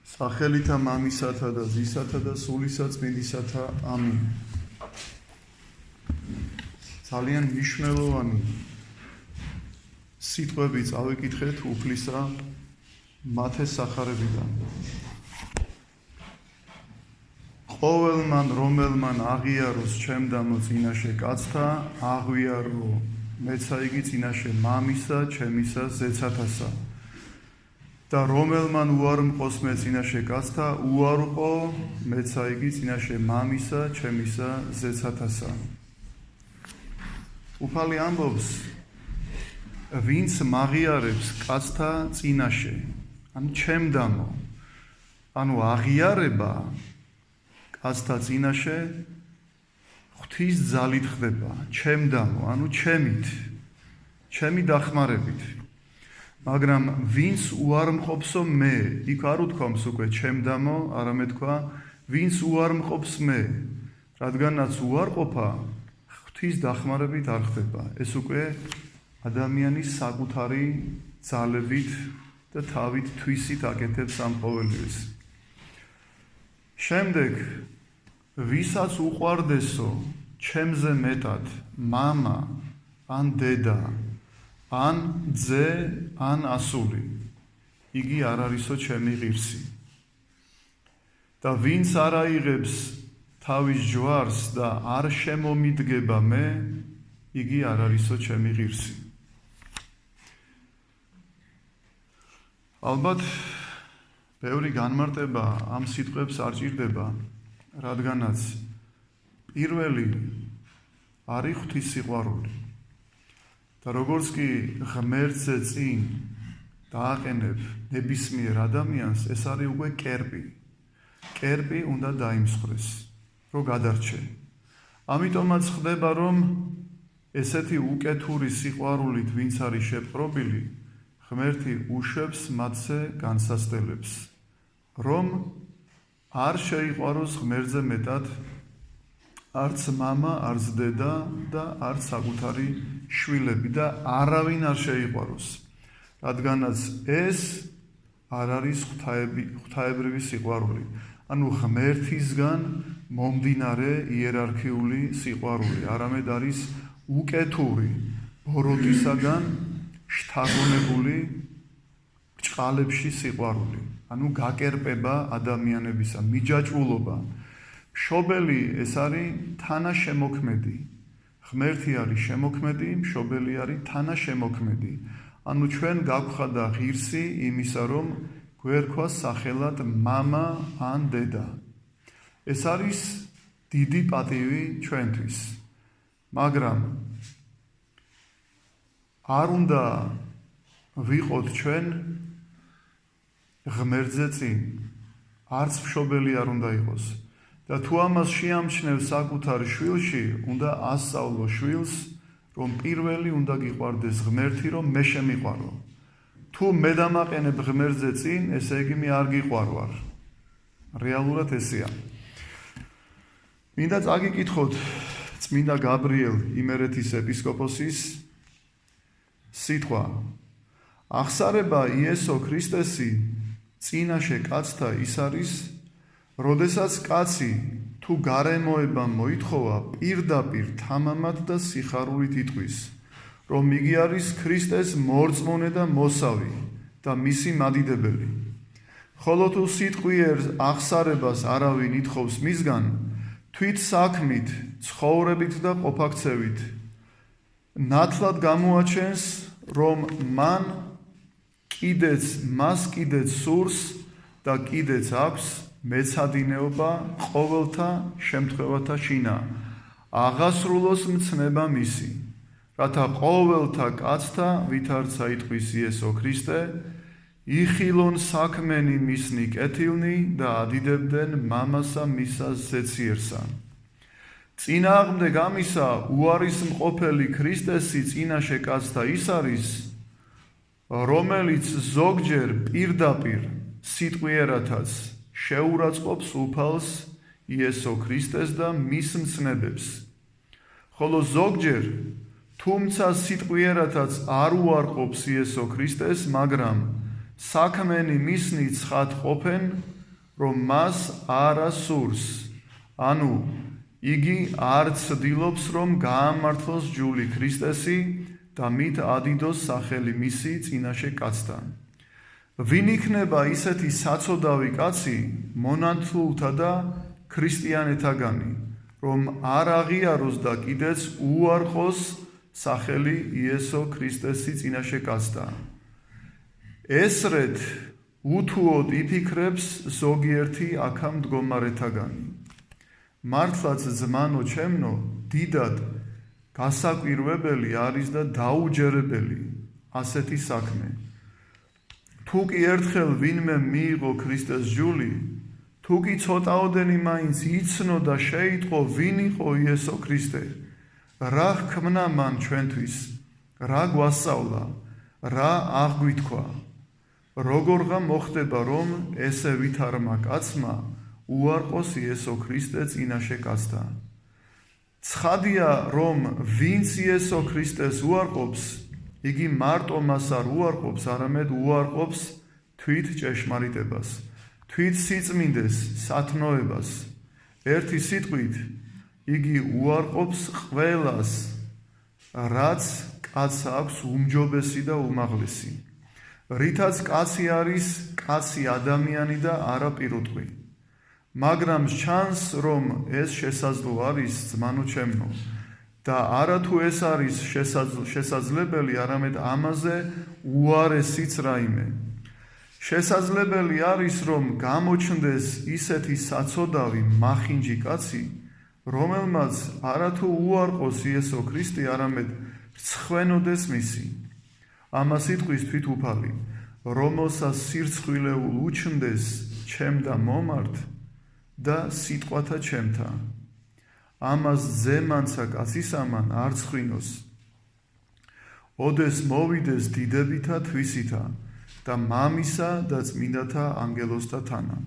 სახელითა მამისათა და ძისათა და სულისა წმინდისათა ამინ. ძალიან მნიშვნელოვანი სიტყვები წავიკითხეთ უფლისა მათეს სახარებიდან. ყოველმან რომელმან აღიაროს ჩემდამო წინაშე კაცთა, აღვიარო მეცა იგი წინაშე მამისა, ჩემისა, ზეცათასა. და რომელმან უარმყოს მე წინაშე კაცთა, უარყო მეცა იგი წინაშე მამისა, ჩემისა, ზეცათასა. უფალი ამბობს, ვინც მაღიარებს კაცთა წინაშე, ანუ ჩემდამო, ანუ აღიარება კაცთა წინაშე ღვთის ძალით ხდება, ჩემდამო, ანუ ჩემი დახმარებით. მაგრამ ვინც უარმყოფსო მე, იქ არ უთქვამს უკვე ჩემდამო, არამედ თქვა ვინც უარმყოფს მე, რადგანაც უარყოფა ღვთის დახმარებით არ ხდება. ეს უკვე ადამიანის საკუთარი ძალებით და თავით თვისით აკეთებს ამ ყოველივეს. შემდეგ ვისაც უყვარდესო ჩემზე მეტად მამა ან დედა ან ძე ან ასული, იგი არ არისო ჩემი ღირსი. და ვინც არ აიღებს თავის ჯვარს და არ შემომიდგება მე, იგი არ არისო ჩემი ღირსი. ალბათ ბევრი განმარტება ამ სიტყვებს არ ჭირდება, რადგანაც პირველი არის ღვთის სიყვარული. და როგორც კი ღმერთზე წინ დააყენებ ნებისმიერ ადამიანს, ეს არის უკვე კერპი. კერპი უნდა დაიმსხვრეს, რომ გადარჩე. ამიტომაც ხდება, რომ ესეთი უკეთური სიყვარულით, ვინც არის შეპყრობილი, ღმერთი უშვებს მათზე განსასწრებს, რომ არ შეიყვაროს ღმერთზე მეტად არც მამა, არც დედა და არც საკუთარი შვილები და არავინ არ შეიყვაროს, რადგანაც ეს არ არის ღვთაებრივი სიყვარული, ანუ ღმერთისგან მომდინარე იერარქიული სიყვარული, არამედ არის უკეთური, ბოროტისაგან შთაგონებული ბრჭყალებში სიყვარული, ანუ გაკერპება ადამიანებისა, მიჯაჭვულობა. მშობელი ეს არის თანაშემოქმედი. ღმერთი არის შემოქმედი, მშობელი არის თანაშემოქმედი. ანუ ჩვენ გაგვხადა ღირსი იმისა, რომ გვერქვა სახელად მამა ან დედა. ეს არის დიდი პატივი ჩვენთვის. მაგრამ არ უნდა ვიყოთ ჩვენ ღმერთზე წინ, არც მშობელი არ უნდა იყოს. და თუ ამას შეამჩნევს საკუთარ შვილში, უნდა ასწავლო შვილს, რომ პირველი უნდა გიყვარდეს ღმერთი, რომ მე შემიყვარო. თუ მე დამაყენებ ღმერთზე წინ, ესე იგი მე არ გიყვარვარ. რეალურად ესეა. მინდა წაგიკითხოთ წმინდა გაბრიელ იმერეთის ეპისკოპოსის სიტყვა. აღსარება იესო ქრისტესი წინაშე კაცთა ის არის, როდესაც კაცი თუ გარემოება მოითხოვა, პირდაპირ თამამად და სიხარულით იტყვის, რომ იგი არის ქრისტეს მორწმუნე და მოსავი და მისი მადიდებელი. ხოლო თუ სიტყვიერ აღსარებას არავინ ითხოვს მისგან, თვით საქმით, ცხოვრებით და ყოფაქცევით, ნათლად გამოაჩენს, რომ მას კიდეც სურს და კიდეც აქვს მეცადინეობა ყოველთა შემთხვევათა შინა, აღასრულოს მცნება მისი, რათა ყოველთა კაცთა, ვითარცა იტყვის იესო ქრისტე, იხილონ საქმენი მისნი კეთილნი და ადიდებდნენ მამასა მისა ზეციერსა. წინააღმდეგ ამისა უარისმყოფელი ქრისტესი წინაშე კაცთა ის არის, რომელიც ზოგჯერ პირდაპირ სიტყვიერათაც შეურაცხყოფს უფალს იესო ქრისტეს და მის მცნებებს. ხოლო ზოგჯერ, თუმცა სიტყვიერათაც არ უარყოფს იესო ქრისტეს, მაგრამ საქმენი მისნი ცხად ყოფენ, რომ მას არა სურს. ანუ იგი არ ცდილობს, რომ გაამართლოს ჯული ქრისტესი და მით ადიდოს სახელი მისი წინაშე კაცთან. ვინ იქნება ისეთი საცოდავი კაცი მონათლულთა და ქრისტიანეთაგანი, რომ არ აღიაროს და კიდეც უარყოს სახელი იესო ქრისტესი წინაშე კაცთან. ესრეთ უთუოდ იფიქრებს ზოგიერთი აქა მდგომარეთაგანი. მართლაც ძმანო ჩემნო, დიდად გასაკვირვებელი არის და დაუჯერებელი ასეთი საქმე. თუ კი ერთხელ ვინმე მიიღო ქრისტეს ჯული, თუ კი ცოტაოდენი მაინც იცნო და შეიტყო ვინ იყო იესო ქრისტე, რა ჰქმნა მან ჩვენთვის, რა გვასწავლა, რა აღგვითქვა, როგორღა მოხდება, რომ ესე ვითარმა კაცმა უარყოს იესო ქრისტე წინაშე კაცთან. ცხადია, რომ ვინც იესო ქრისტეს უარყოფს, იგი მარტო მას არ უარყოფს, არამედ უარყოფს თვით ჭეშმარიტებას, თვით სიწმინდეს, სათნოებას. ერთი სიტყვით, იგი უარყოფს ყველას, რაც კაცს აქვს უმჯობესი და უმაღლესი, რითაც კაცი არის კაცი ადამიანი და არა პირუტყვი. მაგრამ ჩანს, რომ ეს შესაძლო არის, ძმანო ჩემნო, და არა თუ ეს არის შესაძლებელი, არამედ ამაზე უარესიც რაიმე. შესაძლებელი არის, რომ გამოჩნდეს ისეთი საცოდავი მახინჯი კაცი, რომელმაც არა თუ უარყოს იესო ქრისტე, არამედ რცხვენოდეს მისი. ამას იტყვის თვითუფალი, რომელსაც სირცხვილეულ უჩნდეს ჩემ და მომართ და სიტყვათა ჩემთა. ამას ზემანცა კაცისამან არ ცხვინოს. ოდეს მოვიდეს დიდებითა თვისითა და მამისა და წმინდათა ანგელოზთა თანა.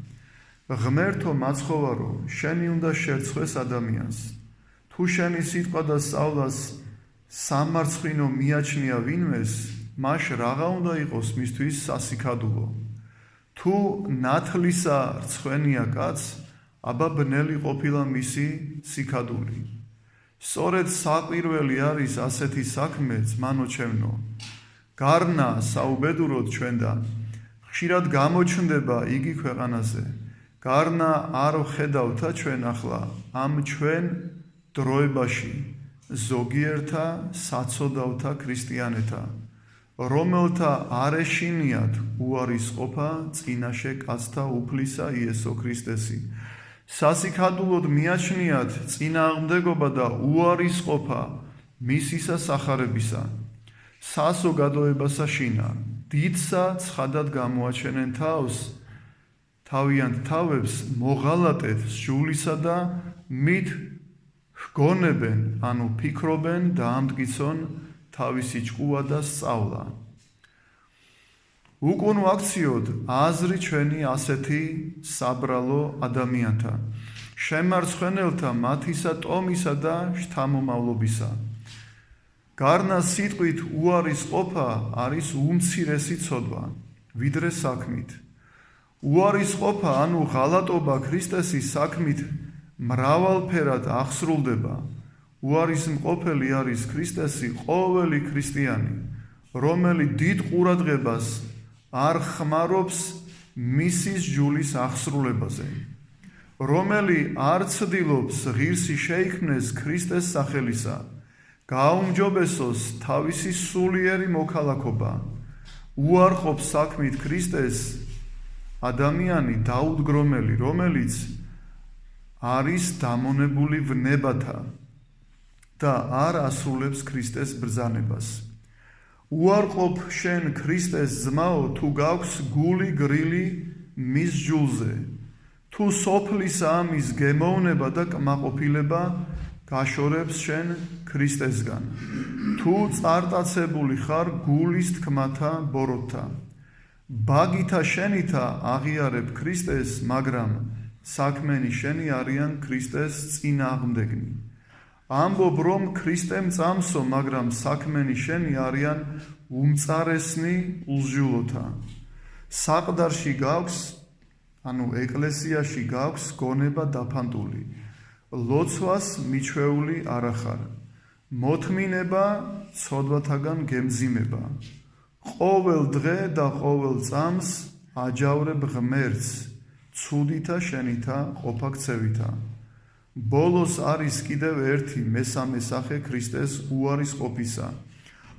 ღმერთო მაცხოვარო, შენი უნდა შერცხვეს ადამიანს. თუ შენი სიტყვა და სწავლას სამარცხვინო მიაჩნია ვინმეს, მაშ რაღა უნდა იყოს მისთვის სასიქადულო. თუ ნათლისა რცხვენია კაც, აბა ბნელი ყოფილა მისი სიქადული. სწორედ საკვირველი არის ასეთი საქმე, ძმანო ჩემნო. გარნა საუბედუროდ ჩვენთან ხშირად გამოჩნდება იგი ქვეყანაზე. გარნა არ ვხედავთა ჩვენ ახლა ამ ჩვენ დროებაში ზოგიერთა საცოდავთა ქრისტიანეთა, რომელთა არ ეშინიათ უარისყოფა წინაშე კაცთა უფლისა იესო ქრისტესი. სასიქადულოდ მიაჩნიათ წინააღმდეგობა და უარისყოფა მისისა სახარებისა. საზოგადოებასა შინა, დიდსა ცხადად გამოაჩენენ თავს, თავიანთ თავებს მოღალატეთ სჯულისა და მით ჰგონებენ, ანუ ფიქრობენ და ამტკიცონ თავისი ჭკუა და სწავლა. უკუნ ვაქციოდ აზრი ჩვენი ასეთი საბრალო ადამიანთა, შემარცხვენელთა მათისა ტომისა და შთამომავლობისა. გარნა სიტყვით უარისყოფა არის უმცირესი ცოდვა, ვიდრე საქმით. უარისყოფა, ანუ ღალატობა ქრისტესის საქმით მრავალფერად აღსრულდება. უარისმყოფელი არის ქრისტესი ყოველი ქრისტიანი, რომელი დიდ ყურადღებას არ ხმარობს მისის ჯულის აღსრულებაზე, რომელი არ ცდილობს ღირსი შეიქმნეს ქრისტეს სახელისა, გააუმჯობესოს თავისი სულიერი მოქალაქობა, უარყოფს საქმით ქრისტეს ადამიანი დაუდგრომელი, რომელიც არის დამონებული ვნებათა და არ ასრულებს ქრისტეს ბრძანებას. უარყოფ შენ ქრისტეს ძმაო, თუ გაქვს გული გრილი მის ჯულზე, თუ სოფლისა ამის გემოვნება და კმაყოფილება გაშორებს შენ ქრისტესგან, თუ წარტაცებული ხარ გულის თქმათა ბოროტთა. ბაგითა შენითა აღიარებ ქრისტეს, მაგრამ საქმენი შენი არიან ქრისტეს წინააღმდეგნი. ამბობ რომ ქრისტემ წამსო, მაგრამ საქმენი შენი არიან უმწარესნი ულჟულოთა. საყდარში გაქვს, ანუ ეკლესიაში გაქვს გონება დაფანტული. ლოცვას მიჩვეული არ ახარ. მოთმინება ცოდვათაგან გემძიმება. ყოველ დღე და ყოველ წამს აჯავრებ ღმერთს, ცუდითა შენითა ყოფა ქცევითა. ბოლოს არის კიდევ ერთი მესამე სახე ქრისტეს უარის ყოფისა,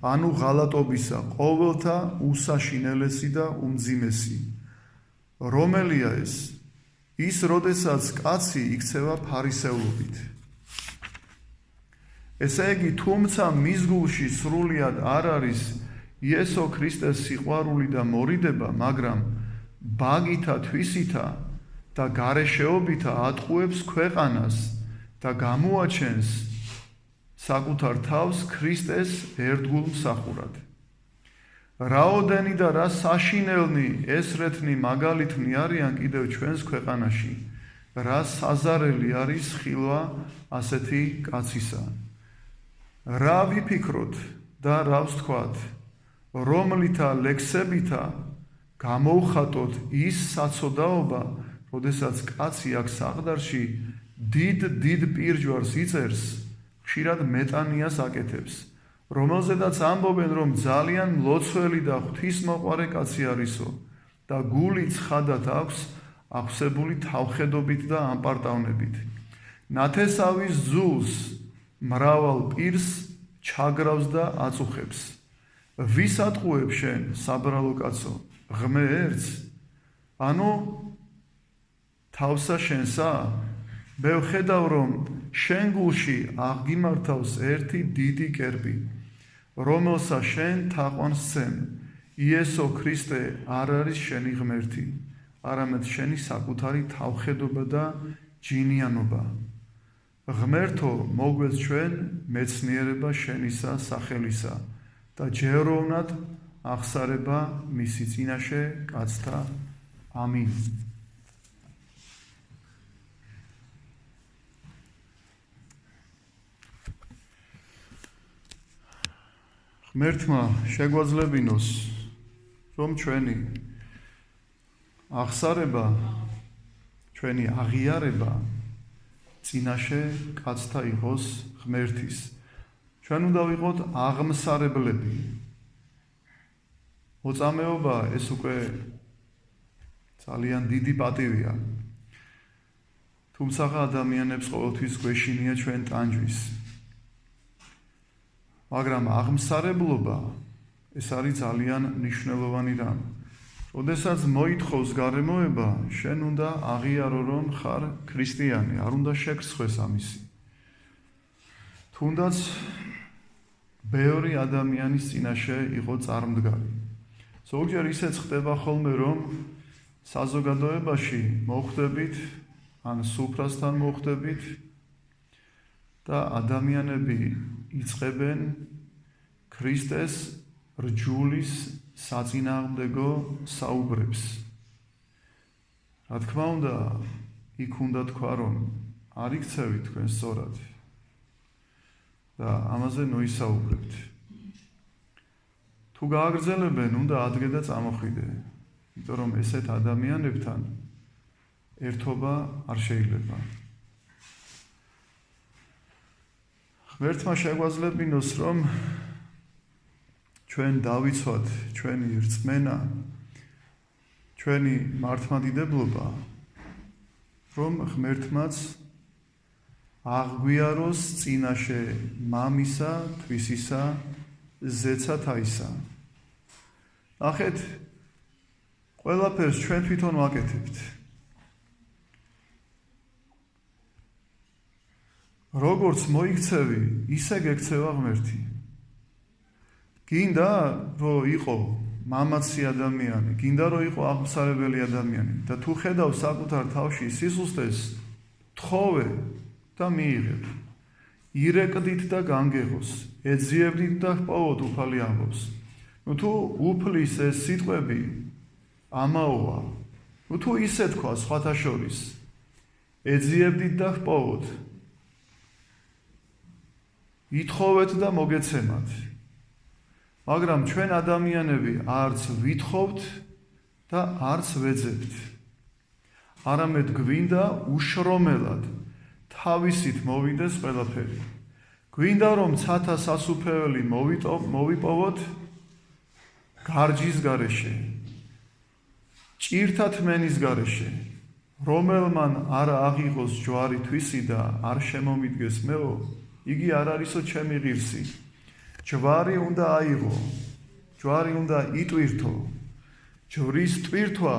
ანუ ღალატობისა, ყოველთა უსაშინელესი და უმძიმესი. რომელია ეს? ის, როდესაც კაცი იქცევა ფარისევლობით. ესე იგი, თუმცა მის გულში სრულიად არ არის იესო ქრისტეს სიყვარული და მორიდება, მაგრამ ბაგითა თვისითა და გარეშეობითა ატყუებს ქვეყანას და გამოაჩენს საკუთარ თავს ქრისტეს ერთგულ მსახურად. რაოდენი და რა საშინელნი ესრეთნი მაგალითნი არიან კიდევ ჩვენს ქვეყანაში, რა საზარელი არის ხილვა ასეთი კაცისა. რა ვიფიქროთ და რა ვთქვათ, რომლითა ლექსებითა გამოვხატოთ ის საცოდაობა, როდესაც კაცი აქ საყდარში დიდ პირჯვარს იწერს, ხშირად მეტანიას აკეთებს, რომელზედაც ამბობენ, რომ ძალიან მლოცველი და ღვთისმოყვარე კაცი არისო და გული ცხადად აქვს აღსებული თავხედობით და ამპარტავნებით. ნათესავის ძულს მრავალ პირს ჩაგრავს და აწუხებს. ვის ატყუებ შენ, საბრალო კაცო, ღმერთს? ანუ თავსა შენსა? მე ვხედავ, რომ შენ გულში აღგიმართავს ერთი დიდი კერპი, რომელსა შენ თაყვანს სცემ. იესო ქრისტე არ არის შენი ღმერთი, არამედ შენი საკუთარი თავხედობა და ჯინიანობა. ღმერთო, მოგვეც ჩვენ მეცნიერება შენისა სახელისა და ჯეროვნად აღსარება მისი წინაშე კაცთა. ამინ. ღმერთმა შეგვაძლებინოს, რომ ჩვენი აღსარება, ჩვენი აღიარება წინაშე კაცთა იყოს ღმერთის. ჩვენ უნდა ვიყოთ აღმსარებლები. მოწამეობა ეს უკვე ძალიან დიდი პატივია. თუმცა ადამიანებს ყოველთვის გვეშინია ჩვენ ტანჯვის. მაგრამ აღმსარებლობა ეს არის ძალიან მნიშვნელოვანი რამ. როდესაც მოითხოვს გარემოება, შენ უნდა აღიარო, რომ ხარ ქრისტიანი, არ უნდა შეგრცხვეს ამისი. თუნდაც ბევრი ადამიანის წინაშე იყო წარმდგარი. ზოგჯერ ისეც ხდება ხოლმე, რომ საზოგადოებაში მოხვდებით, ან სუფრასთან მოხვდებით და ადამიანები იწყებენ ქრისტეს რჯულის საწინააღმდეგო საუბრებს. რა თქმა უნდა, იქ უნდა თქვა, რომ არ იქცევით თქვენ სწორად და ამაზე ნოისაუბრებთ. თუ გააგრძელებენ, უნდა ადგე და წამოხვიდე, იმიტომ რომ ესეთ ადამიანებთან ერთობა არ შეიძლება. ღმერთმა შეგვაძლებინოს, რომ ჩვენ დავიცვათ ჩვენი რწმენა, ჩვენი მართლმადიდებლობა, რომ ღმერთმაც აღგვიაროს წინაშე მამისა, თვისისა, ზეცა თაისა. ნახეთ, ყველაფერს ჩვენ თვითონ ვაკეთებთ. როგორც მოიქცევი, ისე გექცევა ღმერთი. გინდა, რომ იყო მამაცი ადამიანი, გინდა, რომ იყო აღმსარებელი ადამიანი და თუ ხედავ საკუთარ თავში სისუსტეს, თხოვე და მიიღებ. ირეკდით და განგეღოს, ეძიებდით და ჰპოვოთ, უფალი ამბობს. თუ უფლის ეს სიტყვები ამაოა, თუ ისე თქვა სხვათა შორის, ეძიებდით და ჰპოვოთ, ითხოვეთ და მოგეცემათ. მაგრამ ჩვენ ადამიანები არც ვითხოვთ და არც ვეძებთ. არამედ გვინდა უშრომელად თავისით მოვიდეს ყველაფერი. გვინდა რომ ცათა სასუფეველი მოვიპოვოთ გარჯის გარეშე, ჭირთა თმენის გარეშე, რომელმან არ აღიღოს ჯვარი თვისი და არ შემომიდგეს მეო, იგი არ არისო ჩემი ღირსი. ჯვარი უნდა აიღო, ჯვარი უნდა იტვირთო. ჯვრის ტვირთვა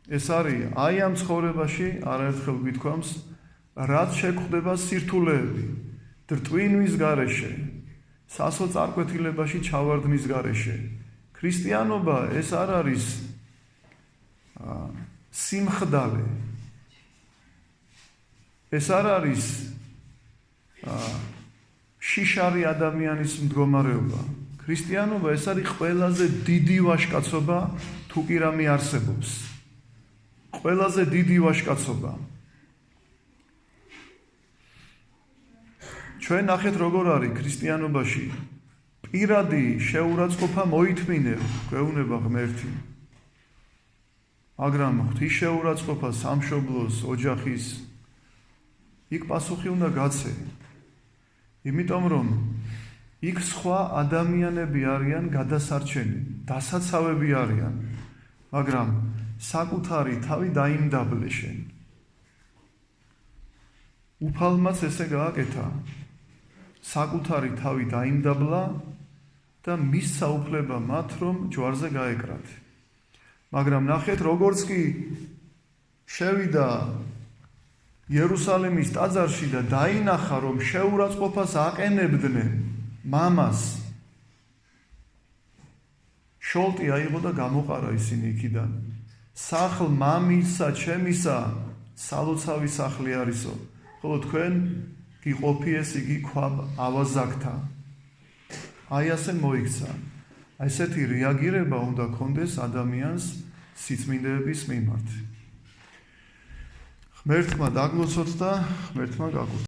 ეს არის აი ამ ცხოვრებაში არაერთხელ გვითქვამს, რაც შეგვხვდება სირთულეები, დრტვინვის გარეშე, სასოწარკვეთილებაში ჩავარდნის გარეშე. ქრისტიანობა ეს არ არის სიმხდალე, ეს არ არის შიშარი ადამიანის მდგომარეობა. ქრისტიანობა ეს არის ყველაზე დიდი ვაჟკაცობა, თუ კი რამე არსებობს. ყველაზე დიდი ვაჟკაცობა. ჩვენ ნახეთ როგორ არის ქრისტიანობაში პირადი შეურაცხყოფა მოითმინე გვეუბნება ღმერთი. მაგრამ ღვთის შეურაცხყოფა სამშობლოს, ოჯახის იქ პასუხი უნდა გაცე. იმიტომ რომ იქ სხვა ადამიანები არიან გადასარჩენი, დასაცავები არიან, მაგრამ საკუთარი თავი დაიმდაბლე შენ. უფალმაც ესე გააკეთა, საკუთარი თავი დაიმდაბლა და მისცა უფლება მათ, რომ ჯვარზე გაეკრათ. მაგრამ ნახეთ, როგორც კი შევიდა იერუსალიმის ტაძარში და დაინახა, რომ შეურაცხყოფას აყენებდნენ მამას, შოლტი აიღო და გამოყარა ისინი იქიდან. სახლ მამისა, ჩემისა, სალოცავი სახლი არისო, ხოლო თქვენ გიყოფი ეს იგი ქვაბ ავაზაკთა. აი ასე მოიქცა. აი ესეთი რეაგირება უნდა ქონდეს ადამიანს სიწმინდეების მიმართ. ღმერთმა დაგლოცოთ და ღმერთმა გაგუხდეთ.